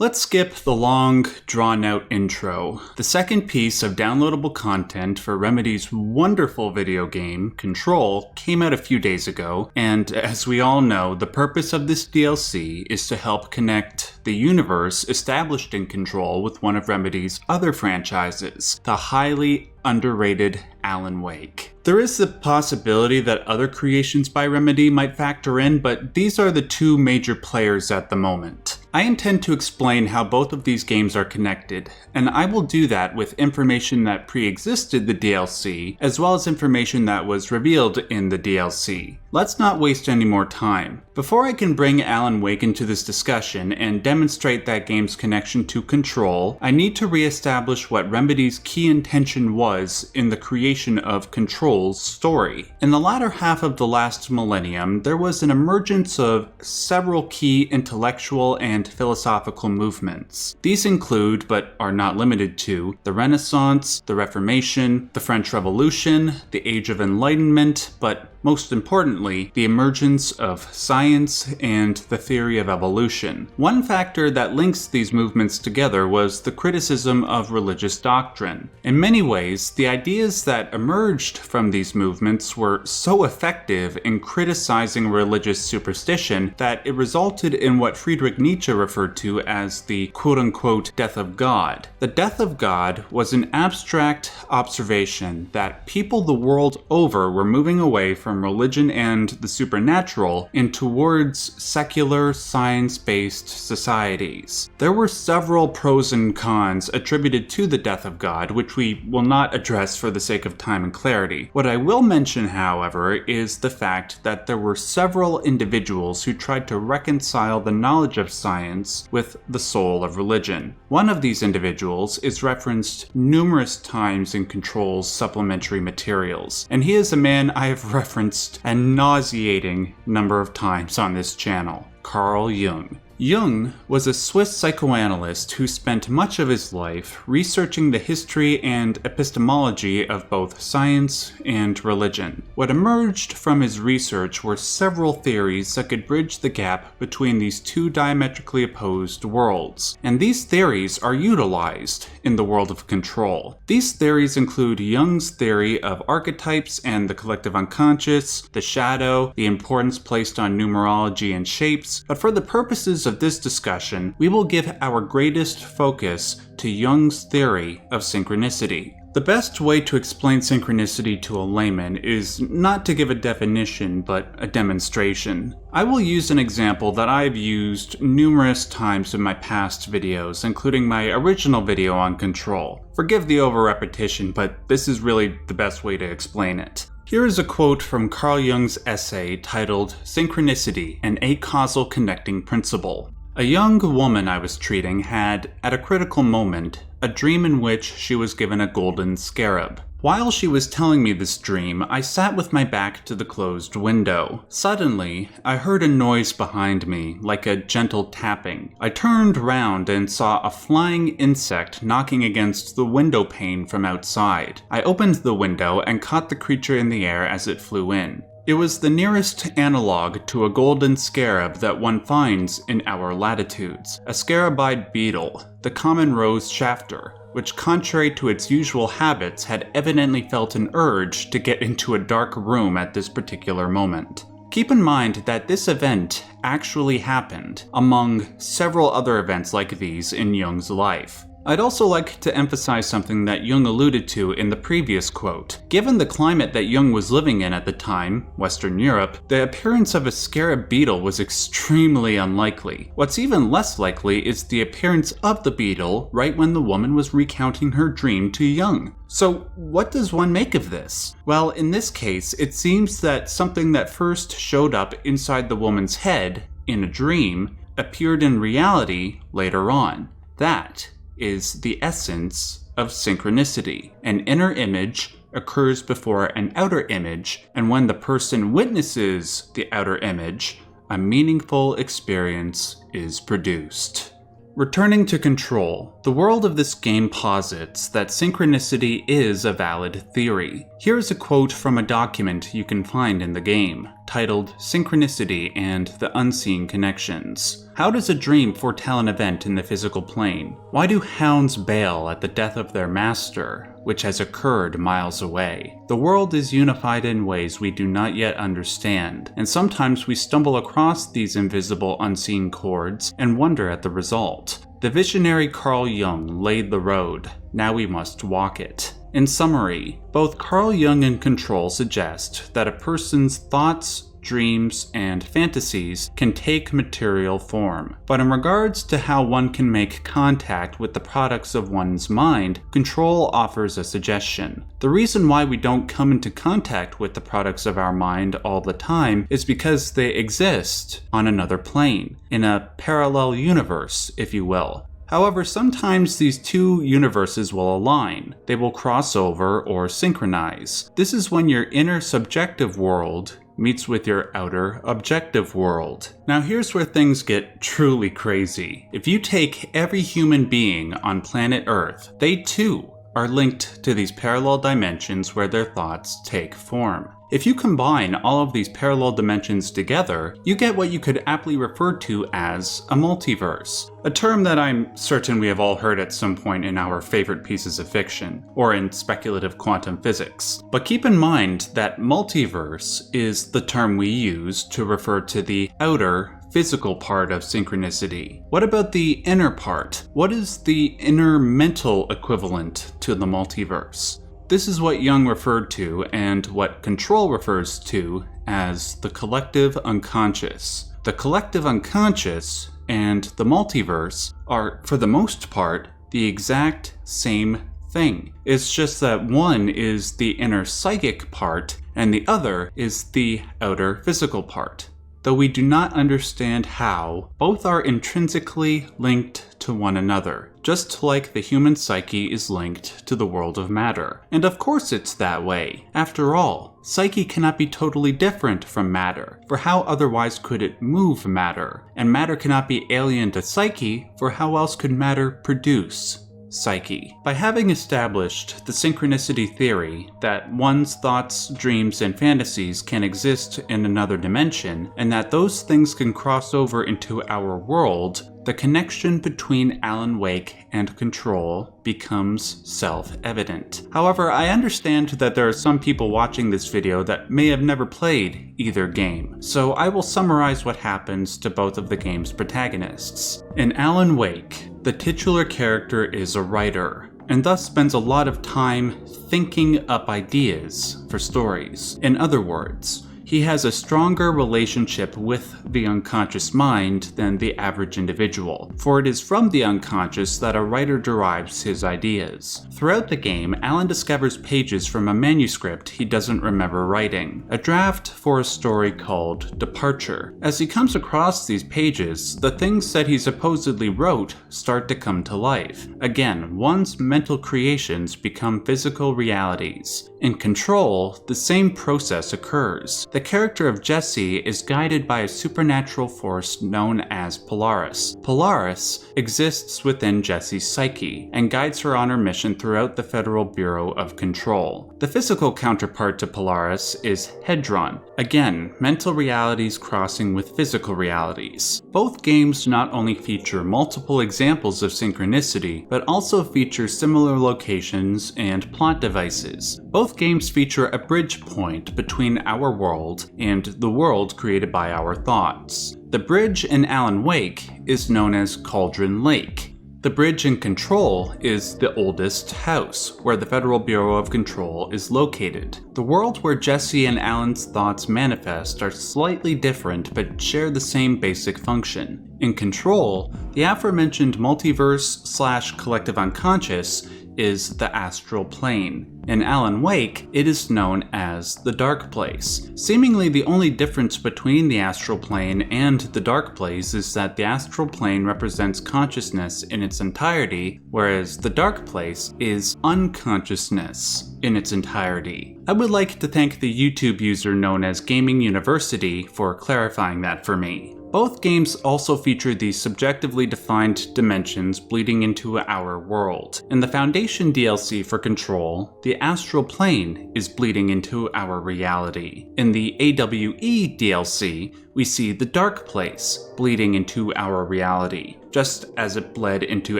Let's skip the long, drawn-out intro. The second piece of downloadable content for Remedy's wonderful video game, Control, came out a few days ago, and as we all know, the purpose of this DLC is to help connect the universe established in Control with one of Remedy's other franchises, the highly underrated Alan Wake. There is the possibility that other creations by Remedy might factor in, but these are the two major players at the moment. I intend to explain how both of these games are connected, and I will do that with information that pre-existed the DLC, as well as information that was revealed in the DLC. Let's not waste any more time. Before I can bring Alan Wake into this discussion and demonstrate that game's connection to Control, I need to re-establish what Remedy's key intention was in the creation of Control's story. In the latter half of the last millennium, there was an emergence of several key intellectual and philosophical movements. These include, but are not limited to, the Renaissance, the Reformation, the French Revolution, the Age of Enlightenment, but most importantly, the emergence of science and the theory of evolution. One factor that links these movements together was the criticism of religious doctrine. In many ways, the ideas that emerged from these movements were so effective in criticizing religious superstition that it resulted in what Friedrich Nietzsche referred to as the quote-unquote death of God. The death of God was an abstract observation that people the world over were moving away from religion and the supernatural and towards secular, science-based societies. There were several pros and cons attributed to the death of God, which we will not address for the sake of time and clarity. What I will mention, however, is the fact that there were several individuals who tried to reconcile the knowledge of science with the soul of religion. One of these individuals is referenced numerous times in Control's supplementary materials, and he is a man I have referenced a nauseating number of times on this channel: Carl Jung. Jung was a Swiss psychoanalyst who spent much of his life researching the history and epistemology of both science and religion. What emerged from his research were several theories that could bridge the gap between these two diametrically opposed worlds, and these theories are utilized in the world of Control. These theories include Jung's theory of archetypes and the collective unconscious, the shadow, the importance placed on numerology and shapes, but for the purposes of this discussion, we will give our greatest focus to Jung's theory of synchronicity. The best way to explain synchronicity to a layman is not to give a definition, but a demonstration. I will use an example that I've used numerous times in my past videos, including my original video on Control. Forgive the over-repetition, but this is really the best way to explain it. Here is a quote from Carl Jung's essay titled Synchronicity, an Acausal Connecting Principle. A young woman I was treating had, at a critical moment, a dream in which she was given a golden scarab. While she was telling me this dream, I sat with my back to the closed window. Suddenly, I heard a noise behind me, like a gentle tapping. I turned round and saw a flying insect knocking against the window pane from outside. I opened the window and caught the creature in the air as it flew in. It was the nearest analog to a golden scarab that one finds in our latitudes, a scarabide beetle, the common rose shafter, which, contrary to its usual habits, had evidently felt an urge to get into a dark room at this particular moment. Keep in mind that this event actually happened, among several other events like these in Jung's life. I'd also like to emphasize something that Jung alluded to in the previous quote. Given the climate that Jung was living in at the time, Western Europe, the appearance of a scarab beetle was extremely unlikely. What's even less likely is the appearance of the beetle right when the woman was recounting her dream to Jung. So what does one make of this? Well, in this case, it seems that something that first showed up inside the woman's head, in a dream, appeared in reality later on. That is the essence of synchronicity. An inner image occurs before an outer image, and when the person witnesses the outer image, a meaningful experience is produced. Returning to Control, the world of this game posits that synchronicity is a valid theory. Here's a quote from a document you can find in the game. titled Synchronicity and the Unseen Connections. How does a dream foretell an event in the physical plane? Why do hounds bail at the death of their master, which has occurred miles away? The world is unified in ways we do not yet understand, and sometimes we stumble across these invisible, unseen chords and wonder at the result. The visionary Carl Jung laid the road, now we must walk it. In summary, both Carl Jung and Control suggest that a person's thoughts, dreams, and fantasies can take material form. But in regards to how one can make contact with the products of one's mind, Control offers a suggestion. The reason why we don't come into contact with the products of our mind all the time is because they exist on another plane, in a parallel universe, if you will. However, sometimes these two universes will align. They will cross over or synchronize. This is when your inner subjective world meets with your outer objective world. Now here's where things get truly crazy. If you take every human being on planet Earth, they too are linked to these parallel dimensions where their thoughts take form. If you combine all of these parallel dimensions together, you get what you could aptly refer to as a multiverse, a term that I'm certain we have all heard at some point in our favorite pieces of fiction, or in speculative quantum physics. But keep in mind that multiverse is the term we use to refer to the outer, physical part of synchronicity. What about the inner part? What is the inner mental equivalent to the multiverse? This is what Jung referred to and what Control refers to as the collective unconscious. The collective unconscious and the multiverse are, for the most part, the exact same thing. It's just that one is the inner psychic part and the other is the outer physical part. Though we do not understand how, both are intrinsically linked to one another, just like the human psyche is linked to the world of matter. And of course it's that way. After all, psyche cannot be totally different from matter, for how otherwise could it move matter? And matter cannot be alien to psyche, for how else could matter produce psyche? By having established the synchronicity theory that one's thoughts, dreams, and fantasies can exist in another dimension, and that those things can cross over into our world, the connection between Alan Wake and Control becomes self-evident. However, I understand that there are some people watching this video that may have never played either game, so I will summarize what happens to both of the game's protagonists. In Alan Wake, the titular character is a writer, and thus spends a lot of time thinking up ideas for stories. In other words, he has a stronger relationship with the unconscious mind than the average individual, for it is from the unconscious that a writer derives his ideas. Throughout the game, Alan discovers pages from a manuscript he doesn't remember writing, a draft for a story called Departure. As he comes across these pages, the things that he supposedly wrote start to come to life. Again, one's mental creations become physical realities. In Control, the same process occurs. The character of Jessie is guided by a supernatural force known as Polaris. Polaris exists within Jessie's psyche and guides her on her mission throughout the Federal Bureau of Control. The physical counterpart to Polaris is Hedron. Again, mental realities crossing with physical realities. Both games not only feature multiple examples of synchronicity, but also feature similar locations and plot devices. Both games feature a bridge point between our world and the world created by our thoughts. The bridge in Alan Wake is known as Cauldron Lake. The bridge in Control is the oldest house, where the Federal Bureau of Control is located. The world where Jessie and Alan's thoughts manifest are slightly different but share the same basic function. In Control, the aforementioned multiverse/collective unconscious is the astral plane. In Alan Wake, it is known as the dark place. Seemingly the only difference between the astral plane and the dark place is that the astral plane represents consciousness in its entirety, whereas the dark place is unconsciousness in its entirety. I would like to thank the YouTube user known as Gaming University for clarifying that for me. Both games also feature the subjectively defined dimensions bleeding into our world. In the Foundation DLC for Control, the astral plane is bleeding into our reality. In the AWE DLC, we see the Dark Place bleeding into our reality, just as it bled into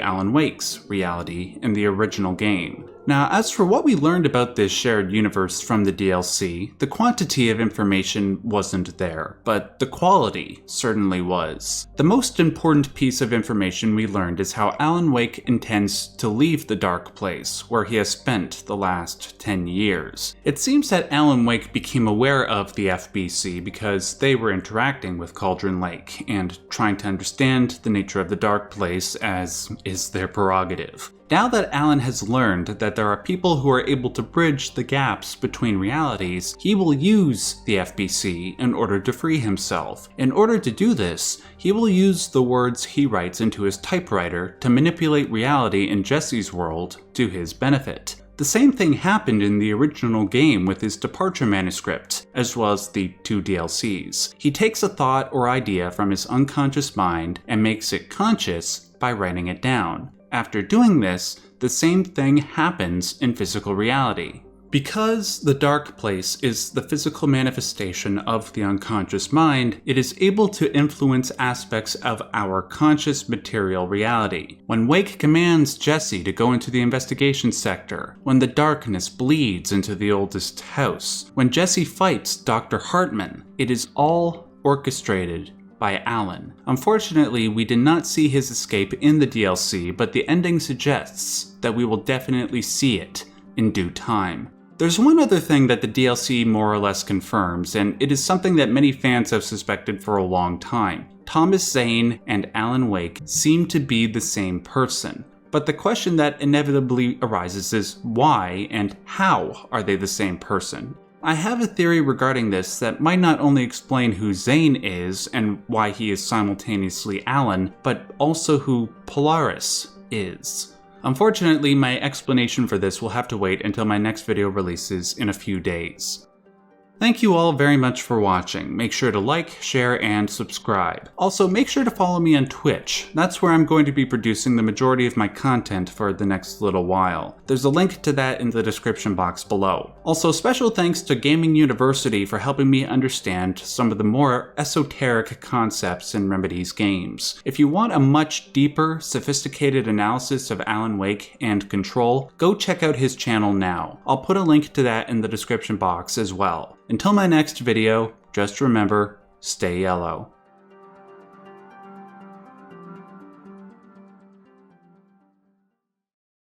Alan Wake's reality in the original game. Now, as for what we learned about this shared universe from the DLC, the quantity of information wasn't there, but the quality certainly was. The most important piece of information we learned is how Alan Wake intends to leave the Dark Place, where he has spent the last 10 years. It seems that Alan Wake became aware of the FBC because they were interacting with Cauldron Lake and trying to understand the nature of the Dark Place, as is their prerogative. Now that Alan has learned that there are people who are able to bridge the gaps between realities, he will use the FBC in order to free himself. In order to do this, he will use the words he writes into his typewriter to manipulate reality in Jesse's world to his benefit. The same thing happened in the original game with his Departure manuscript, as well as the 2 DLCs. He takes a thought or idea from his unconscious mind and makes it conscious by writing it down. After doing this, the same thing happens in physical reality. Because the Dark Place is the physical manifestation of the unconscious mind, it is able to influence aspects of our conscious material reality. When Wake commands Jesse to go into the investigation sector, when the darkness bleeds into the oldest house, when Jesse fights Dr. Hartman, it is all orchestrated by Alan. Unfortunately, we did not see his escape in the DLC, but the ending suggests that we will definitely see it in due time. There's one other thing that the DLC more or less confirms, and it is something that many fans have suspected for a long time. Thomas Zane and Alan Wake seem to be the same person. But the question that inevitably arises is why and how are they the same person? I have a theory regarding this that might not only explain who Zane is and why he is simultaneously Alan, but also who Polaris is. Unfortunately, my explanation for this will have to wait until my next video releases in a few days. Thank you all very much for watching. Make sure to like, share, and subscribe. Also, make sure to follow me on Twitch. That's where I'm going to be producing the majority of my content for the next little while. There's a link to that in the description box below. Also, special thanks to Gaming University for helping me understand some of the more esoteric concepts in Remedy's games. If you want a much deeper, sophisticated analysis of Alan Wake and Control, go check out his channel now. I'll put a link to that in the description box as well. Until my next video, just remember, stay yellow.